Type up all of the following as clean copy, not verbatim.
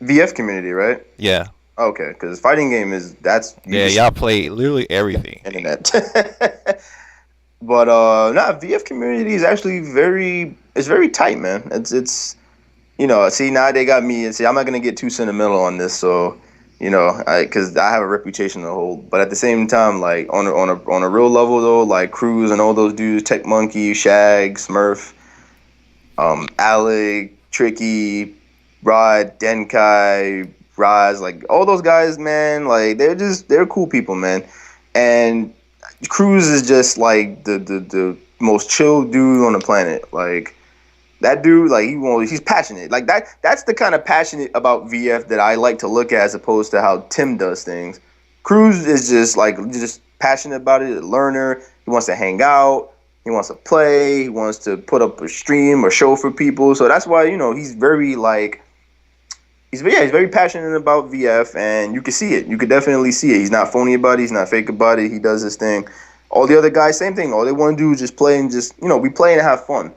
VF community, right? Yeah. Okay, because fighting game that's you Yeah, can see y'all play literally everything. on the internet. But VF community is actually it's very tight, man. It's see now they got me and see I'm not gonna get too sentimental on this, so because I have a reputation to hold. But at the same time, like on a real level though, like Cruz and all those dudes, Tech Monkey, Shag, Smurf, Alec, Tricky, Rod, Denkai, Raz, like all those guys, man, like they're cool people, man. And Cruz is just like the most chill dude on the planet. Like that dude, like he's passionate. Like that's the kind of passionate about VF that I like to look at as opposed to how Tim does things. Cruz is just passionate about it, a learner. He wants to hang out. He wants to play. He wants to put up a stream or show for people. So that's why he's very like he's very passionate about VF, and you can see it. You could definitely see it. He's not phony about it. He's not fake about it. He does his thing. All the other guys, same thing. All they want to do is just play and just we play and have fun.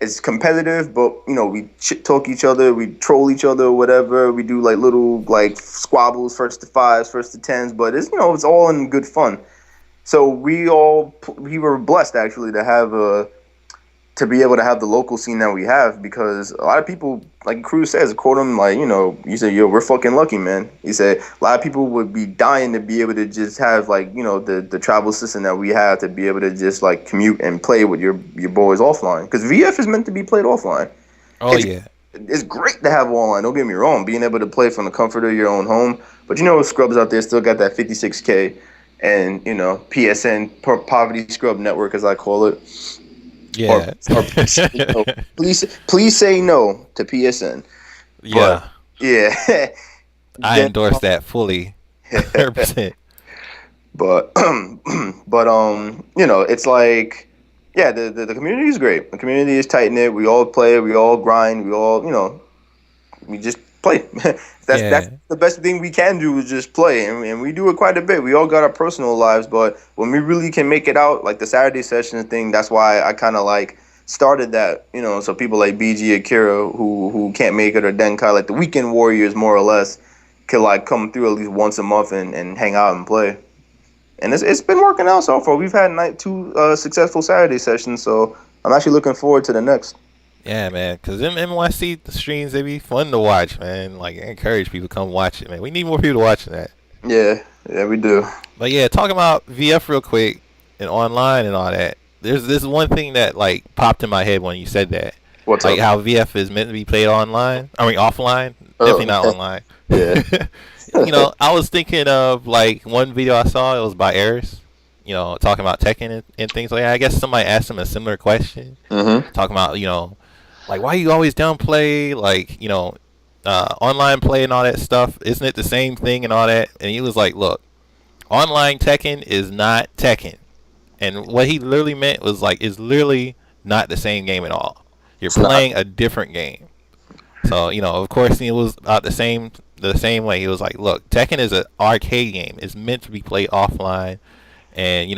It's competitive, but we shit talk each other, we troll each other, whatever. We do like little like squabbles, first to fives, first to tens, but it's all in good fun. So we were blessed actually to be able to have the local scene that we have because a lot of people, like Cruz says, quote him like, you say, yo, we're fucking lucky, man. He said a lot of people would be dying to be able to just have like, the travel system that we have to be able to just like commute and play with your boys offline. Because VF is meant to be played offline. Oh It's yeah. it's great to have online. Don't get me wrong, being able to play from the comfort of your own home. But scrubs out there still got that 56K, and PSN Poverty Scrub Network as I call it. Or, Yeah. or please say no to PSN. But Yeah. yeah, I then endorse that fully. 100%. but it's like yeah, the community is great. The community is tight knit. We all play. We all grind. We all we just play. That's Yeah. the best thing we can do is just play, and we do it quite a bit. We all got our personal lives, but when we really can make it out, like the Saturday session thing, that's why I kind of like started that. So people like BG Akira who can't make it or Denkai, like the weekend warriors more or less, could like come through at least once a month and hang out and play. And it's been working out so far. We've had two successful Saturday sessions, so I'm actually looking forward to the next. Yeah, man. Because them NYC streams, they be fun to watch, man. Like, I encourage people to come watch it, man. We need more people watching that. Yeah, yeah, we do. But yeah, talking about VF real quick and online and all that. There's this one thing that like popped in my head when you said that, What's like up? how VF is meant to be played online. I mean offline, definitely Oh, not online. yeah. I was thinking of like one video I saw. It was by Eris. Talking about Tekken and things like that. I guess somebody asked him a similar question, Mm-hmm. talking about like why you always downplay like online play and all that stuff. Isn't it the same thing and all that? And he was like, look, online Tekken is not Tekken. And what he literally meant was like it's literally not the same game at all. You're It's not. playing a different game. So of course, it was about the same way. He was like, "Look, Tekken is an arcade game. It's meant to be played offline, and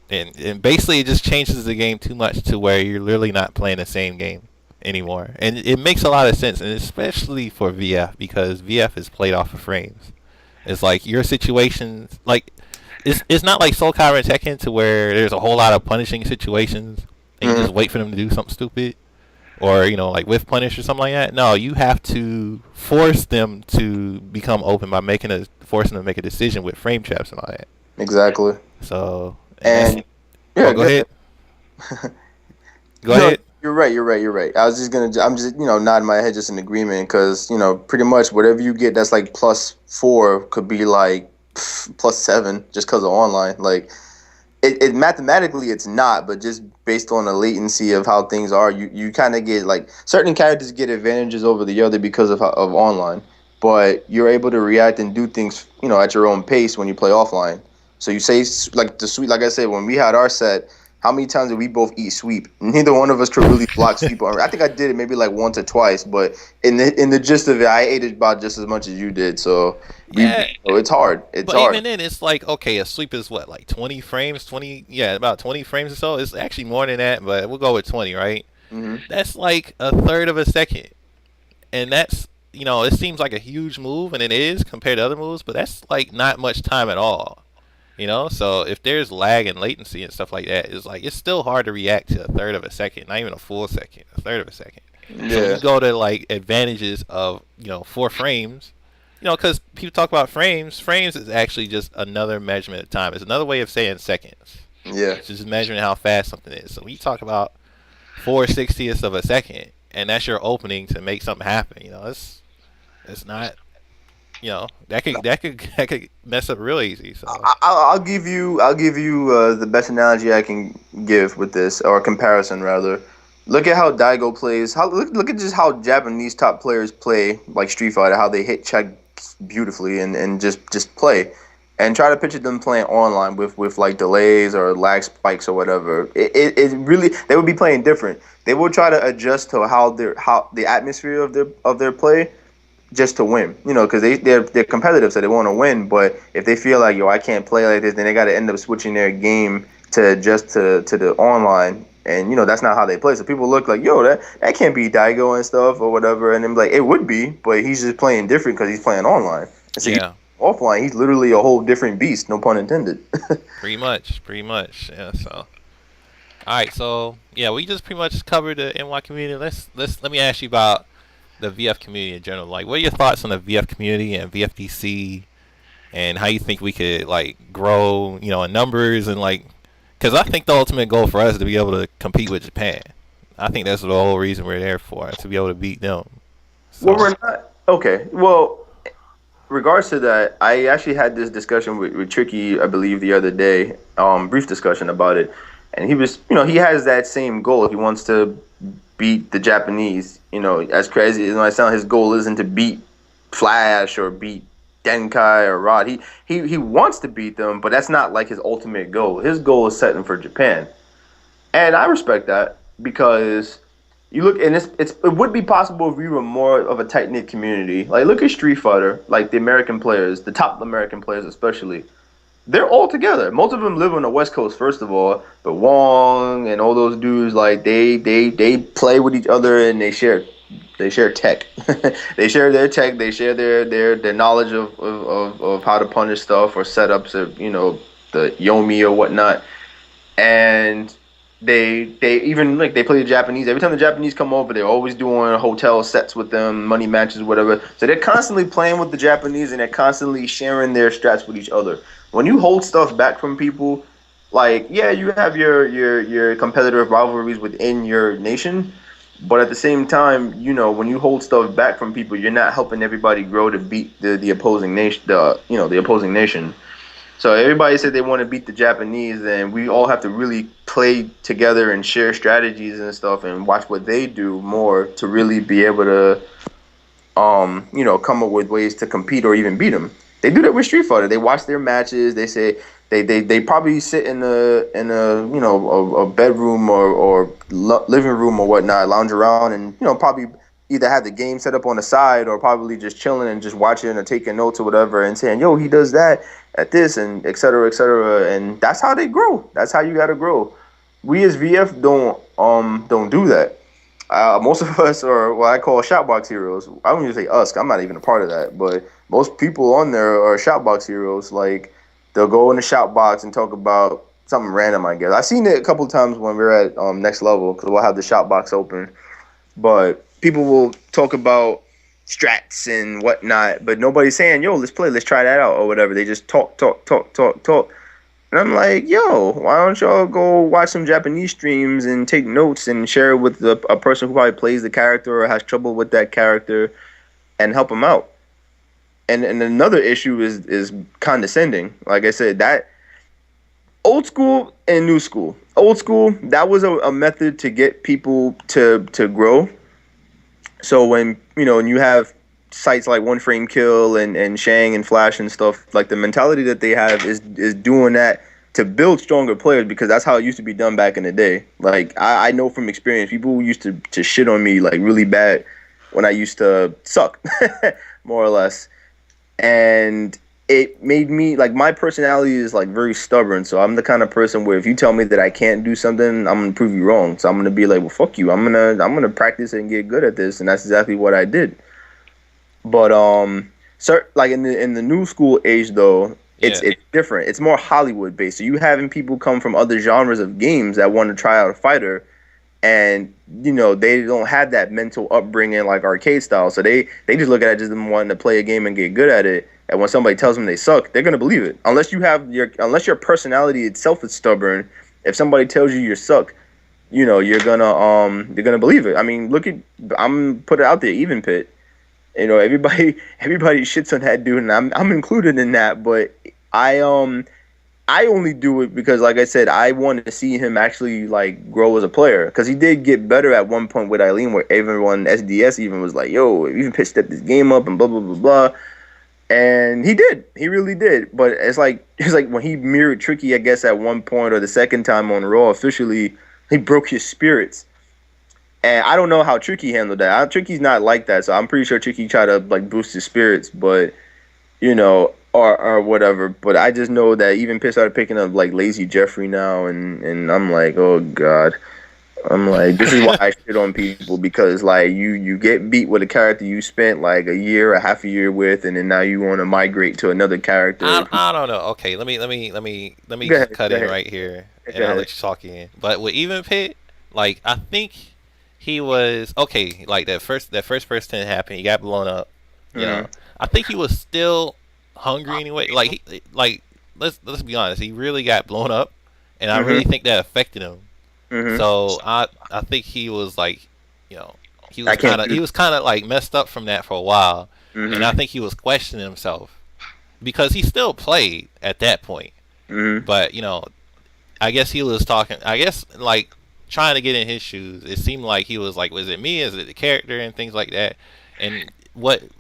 and basically it just changes the game too much to where you're literally not playing the same game anymore. And it makes a lot of sense, and especially for VF because VF is played off of frames. It's like your situations, like it's not like Soul Calibur and Tekken to where there's a whole lot of punishing situations and you just Mm-hmm. wait for them to do something stupid or like with punish or something like that. No, you have to force them to become open by forcing them to make a decision with frame traps and all that. Exactly. So and that's And oh yeah, go good. ahead, go No, ahead. you're right. You're right. You're right. I'm just nodding my head just in agreement because pretty much whatever you get that's like +4 could be like +7 just because of online. Like it mathematically it's not, but just based on the latency of how things are, you kind of get like certain characters get advantages over the other because of online, but you're able to react and do things at your own pace when you play offline. So you say like the sweep, like I said, when we had our set, how many times did we both eat sweep? Neither one of us could really block sweep. I think I did it maybe like once or twice, but in the gist of it, I ate it about just as much as you did. So Yeah, it's hard. It's but hard. even then, it's like okay, a sweep is what like 20 frames, 20 yeah, about 20 frames or so. It's actually more than that, but we'll go with 20, right? Hmm. That's like a third of a second, and that's it seems like a huge move, and it is compared to other moves, but that's like not much time at all. So if there's lag and latency and stuff like that, it's still hard to react to a third of a second, not even a full second, a third of a second. So when you Yeah, go to like advantages of 4 frames, because people talk about frames, frames is actually just another measurement of time. It's another way of saying seconds. yeah. It's just measuring how fast something is. So when you talk about 4/60th of a second, and that's your opening to make something happen, it's not that could mess up real easy. So I'll give you the best analogy I can give with this, or comparison rather. Look at how Daigo plays. Look at just how Japanese top players play, like Street Fighter. How they hit check beautifully and just play, and try to picture them playing online with like delays or lag spikes or whatever. It really, they would be playing different. They will try to adjust to how the atmosphere of their play, just to win, because they're competitive, so they want to win. But if they feel like, yo, I can't play like this, then they got to end up switching their game to adjust to the online, and that's not how they play. So people look like, yo, that can't be Daigo and stuff or whatever, and then like, it would be, but he's just playing different because he's playing online. And so yeah, offline, he's literally a whole different beast, no pun intended. pretty much, yeah. So all right, so yeah, we just pretty much covered the NY community. Let me ask you about the VF community in general. Like, what are your thoughts on the VF community and VFDC, and how you think we could like grow, in numbers and like, because I think the ultimate goal for us is to be able to compete with Japan. I think that's the whole reason we're there for, to be able to beat them. Well, So we're not okay. Well, regards to that, I actually had this discussion with Tricky, I believe, the other day. Brief discussion about it, and he was, he has that same goal. He wants to beat the Japanese. As crazy as it might sound, his goal isn't to beat Flash or beat Denkai or Rod. He wants to beat them, but that's not like his ultimate goal. His goal is setting for Japan, and I respect that because you look, and it would be possible if we were more of a tight knit community. Like, look at Street Fighter, like the American players, the top American players especially. They're all together. Most of them live on the West Coast, first of all. But Wong and all those dudes, like they play with each other, and they share tech. They share their tech. They share their knowledge of how to punish stuff or setups of the Yomi or whatnot. And they even, like, they play the Japanese. Every time the Japanese come over, they're always doing hotel sets with them, money matches, whatever. So they're constantly playing with the Japanese, and they're constantly sharing their strats with each other. When you hold stuff back from people, like, yeah, you have your competitive rivalries within your nation, but at the same time, when you hold stuff back from people, you're not helping everybody grow to beat the opposing nation. The opposing nation. So everybody said they want to beat the Japanese, and we all have to really play together and share strategies and stuff, and watch what they do more to really be able to, come up with ways to compete or even beat them. They do that with Street Fighter. They watch their matches. They say they probably sit in a bedroom or living room or whatnot, lounge around, and probably either have the game set up on the side or probably just chilling and just watching or taking notes or whatever and saying, yo, he does that at this, and et cetera, et cetera. And that's how they grow. That's how you gotta grow. We as VF don't do that. Most of us are what I call shotbox heroes. I don't even say us. I'm not even a part of that. But most people on there are shotbox heroes. Like, they'll go in the shotbox and talk about something random, I guess. I've seen it a couple of times when we're at next level, because we'll have the shotbox open. But people will talk about strats and whatnot, but nobody's saying, yo, let's play, let's try that out or whatever. They just talk. And I'm like, yo, why don't y'all go watch some Japanese streams and take notes and share it with a person who probably plays the character or has trouble with that character, and help them out. And another issue is condescending. Like I said, that old school and new school. Old school, that was a method to get people to grow. So when you have sites like One Frame Kill and Shang and Flash and stuff, like, the mentality that they have is doing that to build stronger players, because that's how it used to be done back in the day. Like, I know from experience, people used to shit on me like really bad when I used to suck, more or less. And it made me, like, my personality is like very stubborn. So I'm the kind of person where if you tell me that I can't do something, I'm gonna prove you wrong. So I'm gonna be like, well, fuck you. I'm gonna practice and get good at this, and that's exactly what I did. But like in the new school age though, Yeah. it's different. It's more Hollywood based. So you having people come from other genres of games that want to try out a fighter, and they don't have that mental upbringing like arcade style. So they just look at it just them wanting to play a game and get good at it. And when somebody tells them they suck, they're gonna believe it. Unless your personality itself is stubborn. If somebody tells you you suck, you're gonna believe it. I mean, look at I'm put it out there, even Pit. Everybody shits on that dude, and I'm included in that. But I I only do it because, like I said, I want to see him actually like grow as a player. Because he did get better at one point with Eileen, where everyone SDS even was like, "Yo, even Pitch stepped this game up," and blah blah blah blah. And he did, he really did. But it's like when he mirrored Tricky, I guess at one point or the second time on Raw officially, he broke his spirits. And I don't know how Tricky handled that. Tricky's not like that, so I'm pretty sure Tricky tried to like boost his spirits, but or whatever. But I just know that even Pitt started picking up like Lazy Jeffrey now, and I'm like, oh god. I'm like, this is why I shit on people, because like you get beat with a character you spent like a year, a half a year with, and then now you want to migrate to another character. I don't know. Okay, let me Go just ahead, cut go in ahead, right here, and go I'll ahead. let you talk again. But with Even Pit, like I think he was okay. Like that first person happened, he got blown up. You Mhm, know, I think he was still hungry anyway. Like let's be honest, he really got blown up, and I really mhm, think that affected him. mhm. So I think he was like, you know, he I was can't kind of do. he was kind of like messed up from that for a while, and I Mhm, think he was questioning himself because he still played at that point. mhm. But I guess he was talking. I guess like trying to get in his shoes. It seemed like he was like, was it me? Is it the character and things like that? And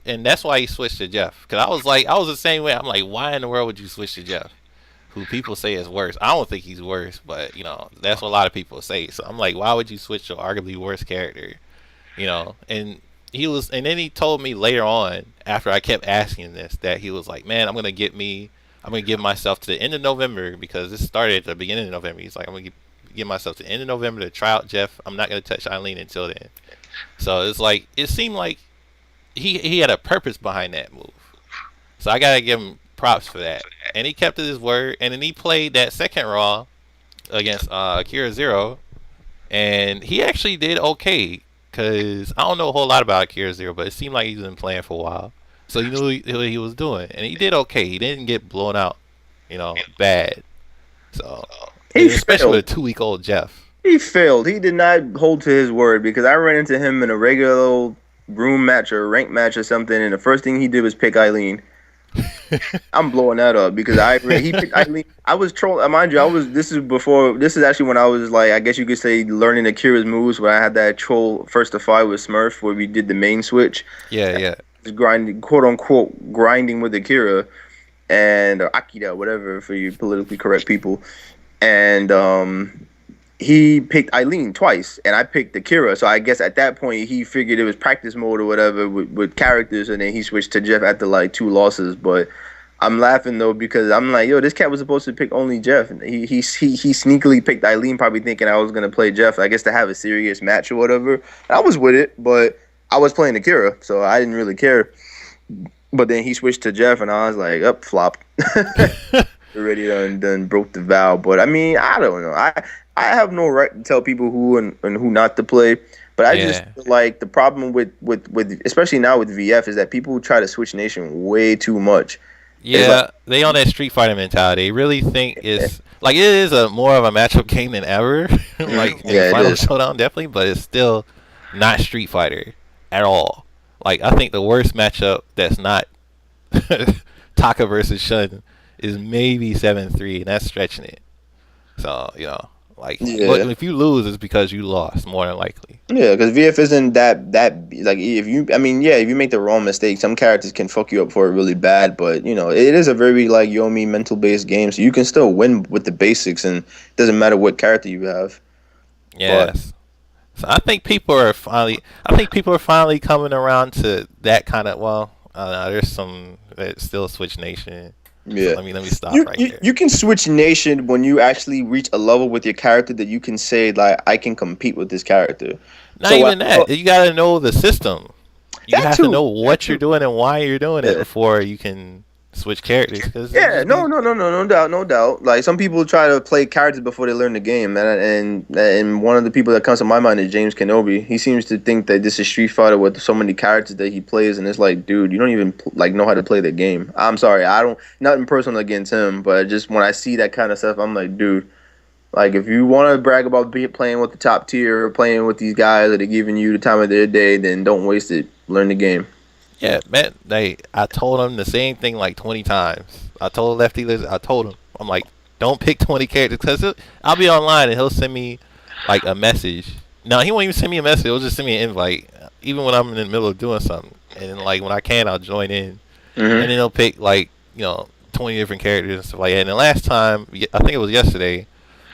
and that's why he switched to Jeff. Because I was like, I was the same way. I'm like, why in the world would you switch to Jeff? Who people say is worse. I don't think he's worse, but that's what a lot of people say. So I'm like, why would you switch to arguably worse character? And and then he told me later on after I kept asking this that he was like, man, I'm gonna give myself to the end of November because this started at the beginning of November. He's like, I'm gonna give myself to the end of November to try out Jeff. I'm not gonna touch Eileen until then. So it's like it seemed like he had a purpose behind that move. So I gotta give him props for that. And he kept to his word. And then he played that second Raw against Akira Zero, and he actually did okay. Cause I don't know a whole lot about Akira Zero, but it seemed like he's been playing for a while, so he knew what he was doing, and he did okay. He didn't get blown out, bad. So, He and especially failed. with a 2 week old Jeff. He failed. He did not hold to his word, because I ran into him in a regular old room match or rank match or something, and the first thing he did was pick Eileen. I'm blowing that up because he picked Eileen. I was trolling. Mind you, I was. This is before. This is actually when I was like, I guess you could say, learning Akira's moves. When I had that troll first to five with Smurf, where we did the main switch, Yeah, yeah, just grinding, quote unquote, grinding with Akira and or Akira, whatever for you politically correct people. And he picked Eileen twice, and I picked Akira. So I guess at that point he figured it was practice mode or whatever with characters, and then he switched to Jeff after like two losses. But I'm laughing though because I'm like, yo, this cat was supposed to pick only Jeff. And he sneakily picked Eileen, probably thinking I was gonna play Jeff. I guess to have a serious match or whatever. And I was with it, but I was playing Akira, so I didn't really care. But then he switched to Jeff, and I was like, up flop. Already done broke the vow. But I mean, I don't know. I have no right to tell people who and who not to play. But I just yeah, feel like the problem with especially now with VF is that people try to switch nation way too much. It's like yeah. They on that Street Fighter mentality. They really think it's like it is a more of a matchup game than ever. Like in yeah, it Final is. Showdown, definitely, but it's still not Street Fighter at all. Like I think the worst matchup that's not Taka versus Shun is maybe 7-3, and that's stretching it. So but Yeah. if you lose, it's because you lost more than likely. Yeah, because VF isn't that like if you I mean yeah if you make the wrong mistake, some characters can fuck you up for it really bad, but it is a very like Yomi mental based game, so you can still win with the basics, and it doesn't matter what character you have. But Yes. So I think people are finally coming around to that kind of. Well, there's some that still Switch Nation. So yeah, let me stop you, right you there. you can switch nation when you actually reach a level with your character that you can say like I can compete with this character. Not So even that. You gotta know the system. You That have to know too. That what you're too. doing and why you're doing it Yeah. before you can switch characters. Because it Yeah, just be no doubt, no doubt. Like some people try to play characters before they learn the game, and one of the people that comes to my mind is James Kenobi. He seems to think that this is Street Fighter with so many characters that he plays, and it's like, dude, you don't even like know how to play the game. I'm sorry, I don't nothing personal against him, but just when I see that kind of stuff, I'm like, dude, like if you want to brag about playing with the top tier or playing with these guys that are giving you the time of their day, then don't waste it. Learn the game. yeah, man. I told him the same thing like 20 times. I told Lefty Liz. I told him, I'm like, don't pick 20 characters because I'll be online and he'll send me like a message. No, he won't even send me a message. He'll just send me an invite, even when I'm in the middle of doing something. And then, like when I can, I'll join in. And then Hmm. he'll pick like 20 different characters and stuff like that. And the last time, I think it was yesterday,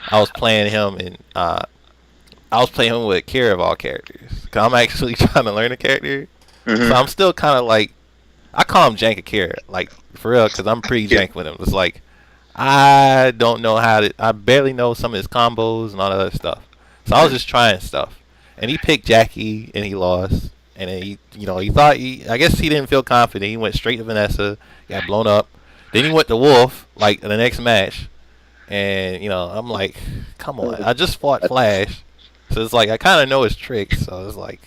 I was playing him and I was playing him with Kira of all characters. Cause I'm actually trying to learn a character, so I'm Hmm. still kind of like I call him Jank Akira, like for real, because I'm pretty Yeah. jank with him. It's like I don't know how to. I barely know some of his combos and all that other stuff. So I was just trying stuff, and he picked Jackie, and he lost. And then he thought I guess he didn't feel confident. He went straight to Vanessa, got blown up. Then he went to Wolf, like in the next match, and I'm like, come on, I just fought Flash, so it's like I kind of know his tricks. So it's like